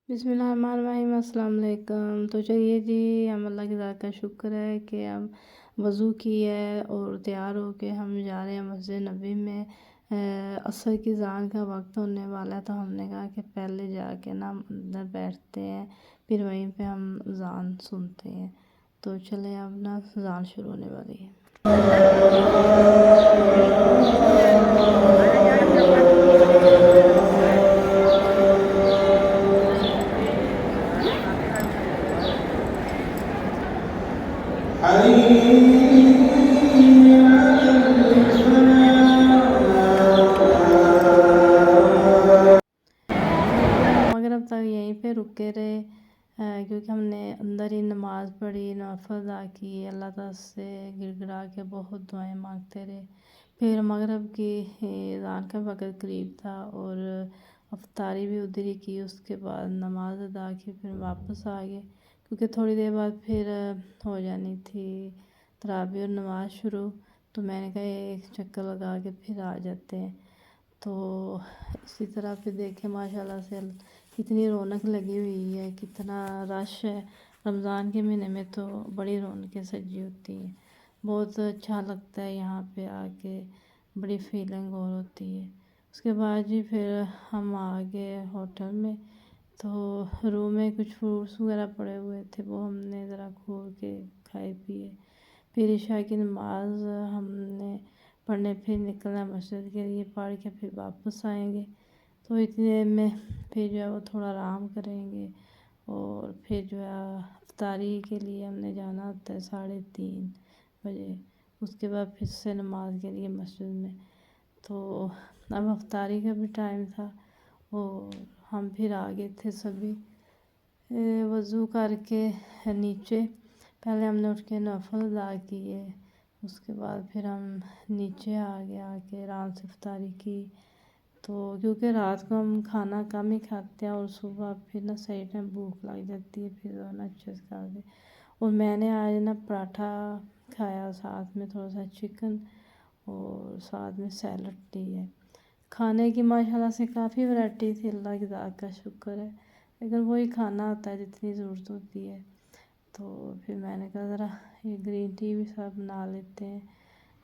بسم اللہ الرحمن الرحیم، السلام علیکم۔ تو چلیے جی، ہم اللہ کی ذات کا شکر ہے کہ ہم وضو کی ہے اور تیار ہو کے ہم جا رہے ہیں مسجد نبوی میں۔ عصر کی اذان کا وقت ہونے والا ہے، تو ہم نے کہا کہ پہلے جا کے نا اندر بیٹھتے ہیں، پھر وہیں پہ ہم اذان سنتے ہیں۔ تو چلیں، اب نا اذان شروع ہونے والی ہے۔ مغرب تک یہیں پہ رکے رہے، کیونکہ ہم نے اندر ہی نماز پڑھی، نوافل ادا کی، اللہ تعالیٰ سے گڑ گڑا کے بہت دعائیں مانگتے رہے۔ پھر مغرب کی اذان کا وقت قریب تھا اور افطاری بھی ادھر ہی کی، اس کے بعد نماز ادا کی، پھر واپس آ گئے، کیونکہ تھوڑی دیر بعد پھر ہو جانی تھی تراویح اور نماز شروع۔ تو میں نے کہا ایک چکر لگا کے پھر آ جاتے ہیں۔ تو اسی طرح پھر دیکھیں ماشاءاللہ سے کتنی رونق لگی ہوئی ہے، کتنا رش ہے۔ رمضان کے مہینے میں تو بڑی رونقیں سجی ہوتی ہیں، بہت اچھا لگتا ہے یہاں پہ آ کے، بڑی فیلنگ اور ہوتی ہے۔ اس کے بعد جی پھر ہم آ گئے ہوٹل میں، تو روم میں کچھ فروٹس وغیرہ پڑے ہوئے تھے، وہ ہم نے ذرا کھول کے کھائے پیے۔ پھر عشاء کی نماز ہم نے پڑھنے پھر نکلنا مسجد کے لیے، پڑھ کے پھر واپس آئیں گے۔ تو اتنی دیر میں پھر جو ہے وہ تھوڑا آرام کریں گے، اور پھر جو ہے افطاری کے لیے ہم نے جانا ہوتا ہے 3:30 بجے، اس کے بعد پھر سے نماز کے لیے مسجد میں۔ تو اب افطاری کا بھی ٹائم تھا اور ہم پھر آ گئے تھے سبھی وضو کر کے نیچے۔ پہلے ہم نے اٹھ کے نوافل ادا کیے، اس کے بعد پھر ہم نیچے آ گئے، آ کے آرام سے افطاری کی۔ تو کیونکہ رات کو ہم کھانا کم ہی کھاتے ہیں اور صبح پھر نا صحیح ٹائم بھوک لگ جاتی ہے، پھر نا اچھے سے کھا کے۔ اور میں نے آج نا پراٹھا کھایا، ساتھ میں تھوڑا سا چکن اور ساتھ میں سیلڈ لی ہے۔ کھانے کی ماشاءاللہ سے کافی ورائٹی تھی، اللہ کی ذات کا شکر ہے، لیکن وہی کھانا ہوتا ہے جتنی ضرورت ہوتی ہے۔ تو پھر میں نے کہا ذرا یہ گرین ٹی بھی سب بنا لیتے ہیں،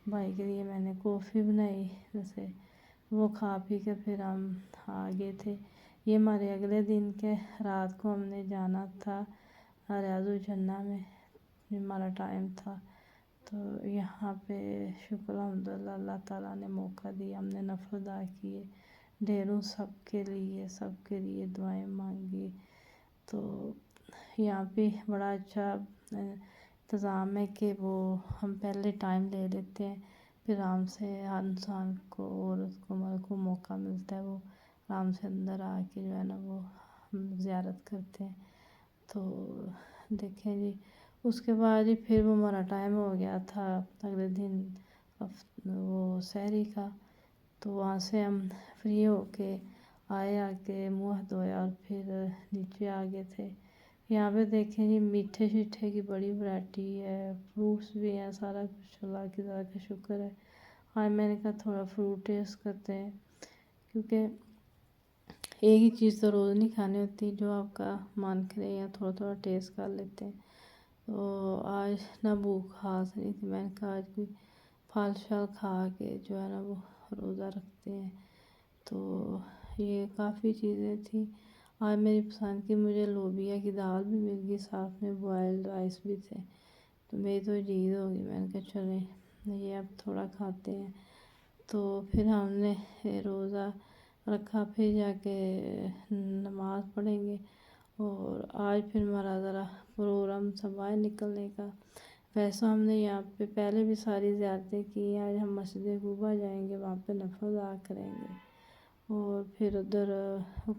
بھائی کے لیے میں نے کافی بنائی، جیسے وہ کھا پی کے پھر ہم آ گئے تھے۔ یہ ہمارے اگلے دن کے رات کو ہم نے جانا تھا ریاض الجنہ میں، ہمارا ٹائم تھا۔ تو یہاں پہ شکر الحمدللہ اللہ تعالیٰ نے موقع دیا، ہم نے نفل ادا کیے ڈھیروں، سب کے لیے دعائیں مانگی۔ تو یہاں پہ بڑا اچھا انتظام ہے کہ وہ ہم پہلے ٹائم لے لیتے ہیں، پھر آرام سے ہر انسان کو عورت کو مرد کو موقع ملتا ہے، وہ آرام سے اندر آ کے جو ہے نا وہ زیارت کرتے ہیں۔ تو دیکھیں جی، اس کے بعد جی پھر وہ ہمارا ٹائم ہو گیا تھا اگلے دن وہ سحری کا۔ تو وہاں سے ہم فری ہو کے آئے، آ کے منہ ہاتھ دھویا اور پھر نیچے آ گئے تھے۔ یہاں پہ دیکھیں جی میٹھے شیٹھے کی بڑی ورائٹی ہے، فروٹس بھی ہیں، سارا کچھ اللہ کی ذات کا شکر ہے۔ آج میں نے کہا تھوڑا فروٹ ٹیسٹ کرتے ہیں، کیونکہ ایک ہی چیز تو روز نہیں کھانی ہوتی، جو آپ کا من کرے یا تھوڑا تھوڑا ٹیسٹ کر لیتے ہیں۔ تو آج نہ بھوک خاص نہیں تھی، میں نے کہا آج کوئی پھل شل کھا کے جو ہے نا وہ روزہ رکھتے ہیں۔ تو یہ کافی چیزیں تھیں آج میری پسند کی، مجھے لوبیا کی دال بھی مل گئی، ساتھ میں بوائلڈ رائس بھی تھے۔ تو میری تو جید ہو گئی، میں نے کہا چلیں یہ اب تھوڑا کھاتے ہیں۔ تو پھر ہم نے روزہ رکھا، پھر جا کے نماز پڑھیں گے، اور آج پھر ہمارا ذرا پروگرام تھا باہر نکلنے کا۔ ویسے ہم نے یہاں پہ پہلے بھی ساری زیارتیں کی ہیں، آج ہم مسجد قباء جائیں گے، وہاں پہ نفل ادا کریں گے، اور پھر ادھر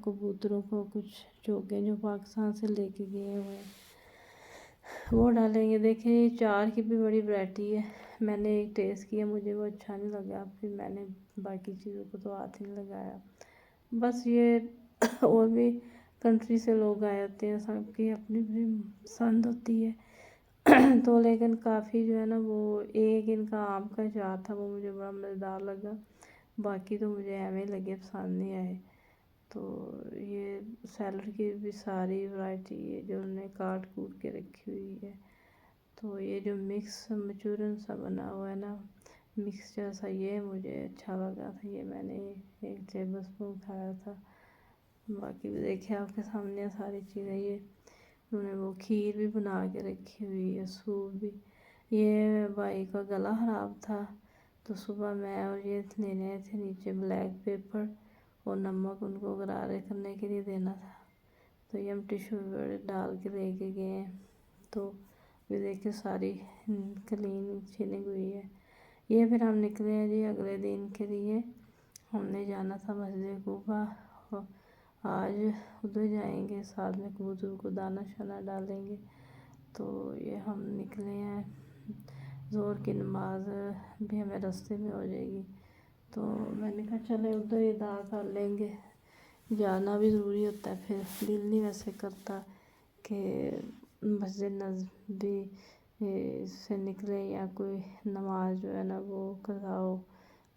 کبوتروں کو کچھ چوگے جو پاکستان سے لے کے گئے ہوئے ہیں وہ ڈالیں گے۔ دیکھیں یہ چار کی بھی بڑی ورائٹی ہے، میں نے ایک ٹیسٹ کیا، مجھے وہ اچھا نہیں لگا، پھر میں نے باقی چیزوں کو تو ہاتھ نہیں لگایا۔ بس یہ اور بھی کنٹری سے لوگ آئے ہوتے ہیں، سب کی اپنی اپنی پسند ہوتی ہے۔ تو لیکن کافی جو ہے نا وہ ایک ان کا آم کا اچار تھا، وہ مجھے بڑا مزیدار لگا، باقی تو مجھے ایویں لگے، پسند نہیں آئے۔ تو یہ سیلڈ کی بھی ساری ورائٹی ہے جو انہوں نے کاٹ کوٹ کے رکھی ہوئی ہے. تو یہ جو مکس منچورین سا بنا ہوا ہے نا، مکس جیسا، یہ مجھے اچھا لگا تھا. یہ میں نے 1 ٹیبل اسپون کھایا تھا. باقی بھی دیکھیں آپ کے سامنے ساری چیزیں. یہ انہوں نے وہ کھیر بھی بنا کے رکھی ہوئی ہے، سوپ بھی. یہ بھائی کا گلا خراب تھا تو صبح میں اور یہ لینے تھے نیچے بلیک پیپر اور نمک ان کو غرارے کرنے کے لیے دینا تھا. تو یہ ہم ٹیشو پیپر ڈال کے لے کے گئے ہیں. تو یہ دیکھیں ساری کلین چنگ ہوئی ہے. یہ پھر ہم نکلے ہیں جی اگلے دن کے لیے. ہم نے جانا تھا مسجد قباء، آج ادھر جائیں گے، ساتھ میں کبوتر کو دانہ شانہ ڈالیں گے. تو یہ ہم نکلے ہیں. ظہر کی نماز بھی ہمیں راستے میں ہو جائے گی، تو میں نے کہا چلے ادھر ہی ادا کر لیں گے. جانا بھی ضروری ہوتا ہے، پھر دل نہیں ویسے کرتا کہ مسجد نبوی سے نکلے یا کوئی نماز جو ہے نا وہ قضا ہو،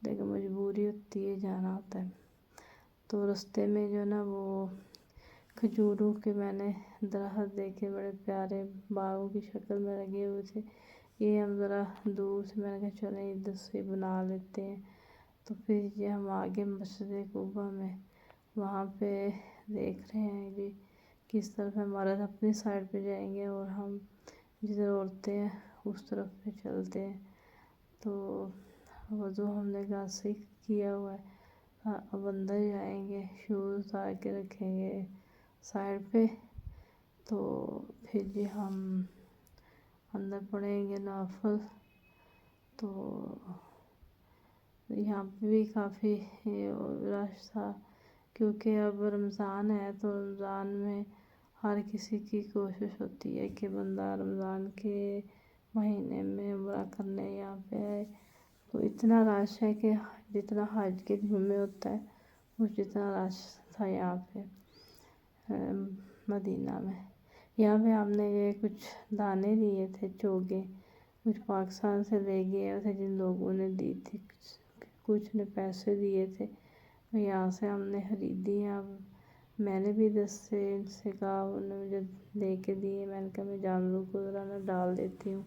لیکن مجبوری ہوتی ہے، جانا ہوتا ہے. تو راستے میں جو ہے نا وہ کھجوروں کے میں نے درخت دیکھے، بڑے پیارے باغوں کی شکل میں لگے ہوئے تھے. یہ ہم ذرا دور سے، میں نے کہا چلیں ادھر سے بنا لیتے ہیں. تو پھر یہ ہم آگے مسجد قباء میں وہاں پہ دیکھ رہے ہیں جی کس طرف ہمارا اپنی سائڈ پہ جائیں گے اور ہم جدھر عورتیں ہیں اس طرف پہ چلتے ہیں. تو وضو ہم نے گھر سے کیا ہوا ہے. اب اندر جائیں گے، شوز اتار کے رکھیں گے سائڈ پہ. تو پھر جی ہم اندر پڑھیں گے نوافل. تو یہاں پہ بھی کافی رش تھا کیونکہ اب رمضان ہے. تو رمضان میں ہر کسی کی کوشش ہوتی ہے کہ بندہ رمضان کے مہینے میں عمرہ کرنے یہاں پہ آئے. تو اتنا رش ہے کہ جتنا حج کے دنوں میں ہوتا ہے وہ جتنا رش تھا یہاں پہ مدینہ میں. یہاں پہ ہم نے یہ کچھ دانے لیے تھے، چوگے، کچھ پاکستان سے لے گئے تھے جن لوگوں نے دی تھی، کچھ نے پیسے دیے تھے. یہاں سے ہم نے خریدی ہیں. اب میں نے بھی ادھر سے ان سے کہا، انہوں نے مجھے دے کے دیے. میں نے کہا میں جانوروں کو ذرا نا ڈال دیتی ہوں.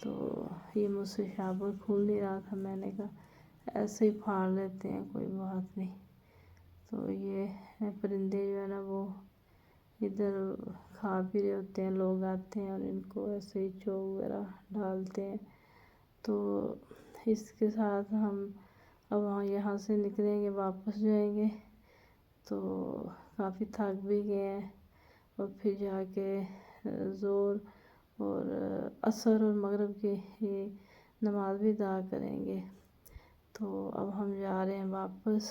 تو یہ مجھ سے شابر کھول نہیں رہا تھا. میں نے کہا ایسے ہی پھاڑ لیتے ہیں، کوئی بات نہیں. تو یہ پرندے جو ہے نا وہ ادھر کھا پی رہے ہوتے ہیں، لوگ آتے ہیں اور ان کو ایسے ہی چوگ وغیرہ ڈالتے ہیں. تو اس کے ساتھ ہم اب یہاں سے نکلیں گے، واپس جائیں گے. تو کافی تھک بھی گئے ہیں اور پھر جا کے ظہر اور عصر اور مغرب کی نماز بھی ادا کریں گے. تو اب ہم جا رہے ہیں واپس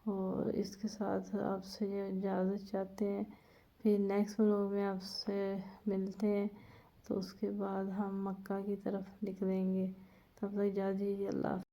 اور اس کے ساتھ آپ سے اجازت چاہتے ہیں. پھر نیکسٹ ولاگ میں آپ سے ملتے ہیں. تو اس کے بعد ہم مکہ کی طرف نکلیں گے. تب تک اجازت دیجیے. اللہ حافظ.